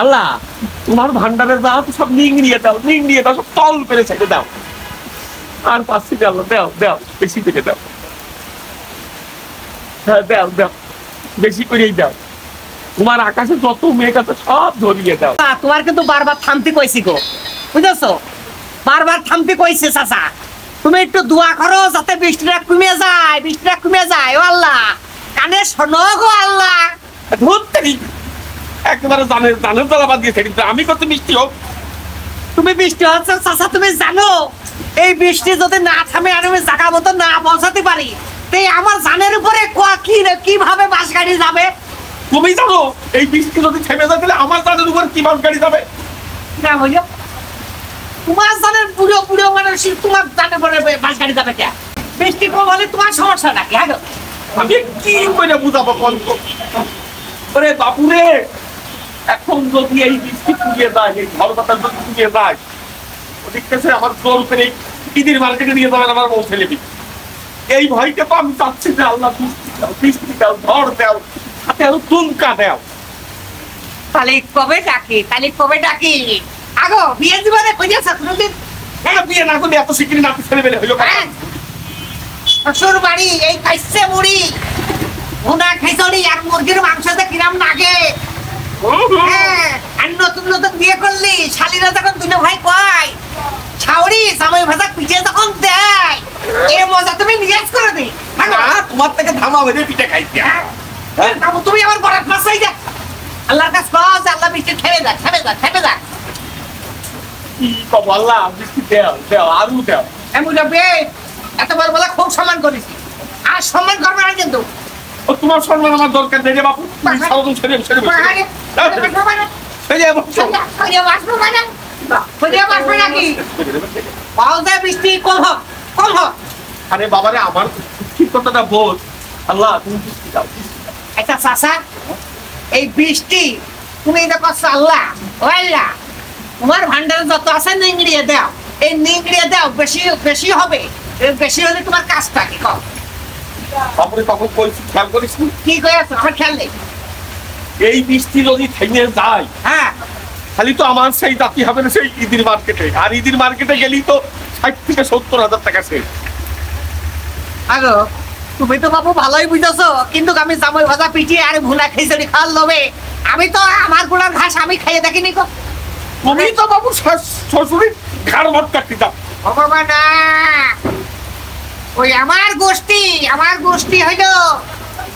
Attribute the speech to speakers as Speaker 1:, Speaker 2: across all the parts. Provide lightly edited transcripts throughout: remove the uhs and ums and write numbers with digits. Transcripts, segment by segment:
Speaker 1: আল্লাহ তোমার ভান্ডারের দাও তো সব নিংড়িয়ে দাও সব তল পেরে ছেড়ে দাও। আর পাচ্ছি না আল্লাহ, দাও বেশি করে দাও। হ্যাঁ দাও বেশি করেই দাও। তোমার আকাশে যত মেঘ আছে সব ধরিয়ে দাও।
Speaker 2: তোমার কিন্তু বারবার থামতে কইছি গো, বুঝেছো? বারবার থামতে কইছে চাচা। তুমি একটু দোয়া করো যাতে বৃষ্টিটা কমে যায়। ও আল্লাহ, কানে শোনো গো আল্লাহ।
Speaker 1: ধরতেই একেবারে জানের তলা বাদ দিয়েছে, কিন্তু আমি কত মিষ্টি হোক।
Speaker 2: তুমি বৃষ্টি হচ্ছে চাচা, তুমি জানো এই বৃষ্টি যদি না থামে আর আমি জায়গা মতো না পৌঁছাতে পারি, তাই আমার জানের উপরে কিভাবে বাস গাড়ি যাবে?
Speaker 1: তুমি জানো এই বৃষ্টি যদি থেমে যায় তাহলে আমার জানের উপর কি বাস গাড়ি যাবে?
Speaker 2: না হইলো তোমার জানের বুড়ো মানুষ, তোমার জানের উপরে বাস গাড়ি যাবে কে? বৃষ্টি কম হলে তোমার সমস্যা নাকি? হ্যাঁ,
Speaker 1: আমি কি করে বুঝাবো কন্ত? ওরে বাপুরে, এখন যদি এই বৃষ্টি পুড়িয়ে যায়, এই ঘর বাতাস যদি পুড়িয়ে যায়, ওদিকে আমার জোর করে ঈদের মার্কেটে নিয়ে যাবেন আমার বউ ছেলে। এই ভয়কে তো আমি চাচ্ছি যে আল্লাহ বৃষ্টি দাও, ঝড় দাও, সাথে আরো তুমকা দাও।
Speaker 2: তাহলে কবে ডাকি? আগো বিয়ে জীবনে কইয়াছ কোনদিন?
Speaker 1: বিয়ে না করলে এত শিগগিরি নাতি ছেলে বেলে হইলো।
Speaker 2: শ্বশুর বাড়ি এই খাইছে মুড়ি, ভুনা খিচুড়ি আর মুরগির মাংসতে কিরাম লাগে। আর নতুন বিয়ে করলি, শালিরা যখন দুটো ভাই কয় ছাউরি জামাই ভাজা পিঠে যখন দেয়, এ মজা তুমি নিয়াজ করে দি।
Speaker 1: তোমার থেকে ধামা হয়ে পিঠে খাইতে।
Speaker 2: তুমি আমার বরাত মাসাই যা, আল্লাহর কাছে কস আল্লাহ বৃষ্টি থেমে যা।
Speaker 1: কি কব আল্লাহ, বৃষ্টি দাও আরু দাও।
Speaker 2: এমন যাবে এতবার বলা খুব সম্মান করিস, আর সম্মান করবে না কিন্তু।
Speaker 1: ও তোমার সম্মান আমার দরকার নেই রে বাপু।
Speaker 2: বৃষ্টি কম হোক।
Speaker 1: আরে বাবারে, আমার ঠিক কথাটা বল। আল্লাহ তুমি বৃষ্টি দাও।
Speaker 2: আচ্ছা চাচা, এই বৃষ্টি তুমি এটা করছো আল্লাহ, তোমার ভান্ডারে যত আছে নিংড়িয়ে দাও। এই নিংড়িয়ে দাও, বেশি হবে। বেশি হলে তোমার কাজটা কি কম?
Speaker 1: বাপুরে কখন কইছি খেয়াল করিস?
Speaker 2: কি কয়ে আছো? আমার খেয়াল নেই।
Speaker 1: এই বৃষ্টি যদি থেমে যায়,
Speaker 2: হ্যাঁ,
Speaker 1: খালি তো আমার সেই জাতি হবে না সেই ঈদের মার্কেটে। আর ঈদের মার্কেটে গেলেই তো 60 থেকে 70,000 টাকা সে।
Speaker 2: আগো তুমি তো বাবু ভালোই বুঝেছো, কিন্তু আমি জামাই ভাজা পিঠে আর ভুনা খিচুড়ি খাওয়ার লোভে আমি তো আমার গুড়ার ঘাস আমি খাইয়ে দেখিনি গো।
Speaker 1: তুমি তো বাবু শ্বশুরের ঘাড় ভাত কাটতে দাও।
Speaker 2: বাবা না, ওই আমার গোষ্ঠী হইলো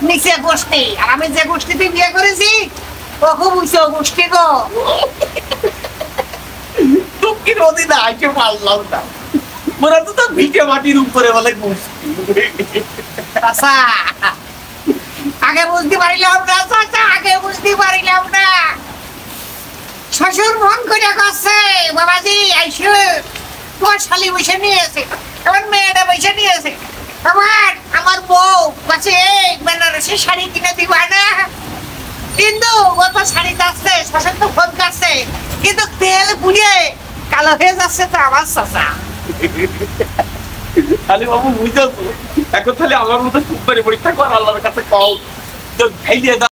Speaker 2: নিচে গোষ্ঠী, আর আমি যে গোষ্ঠীতে বিয়ে করেছি ও খুব উঁচু গোষ্ঠী গো।
Speaker 1: তুমি নদী না আইকে পারলাম না, ওরা তো ভিটে মাটির উপরে বলে গোষ্ঠী।
Speaker 2: আচ্ছা, আগে বুঝতে পারিলাম না। শ্বশুর মন করে কাছে বাবাজি আইসো, তোমার শালি বসে নিয়েছে, আমার মেয়েটা বসে নিয়েছে। আমার বউ কাছে বেনারসি শাড়ি কিনে দিবা না? কিন্তু ও তো শাড়ি যাচ্ছে, শ্বশুর তো ফোন করছে, কিন্তু তেল পুড়িয়ে কালো হয়ে যাচ্ছে তো আমার চাচা।
Speaker 1: তাহলে বাবু বুঝতেছো, এখন তাহলে আমার মতো খুব করে পরীক্ষা কর, আল্লাহর কাছে কও।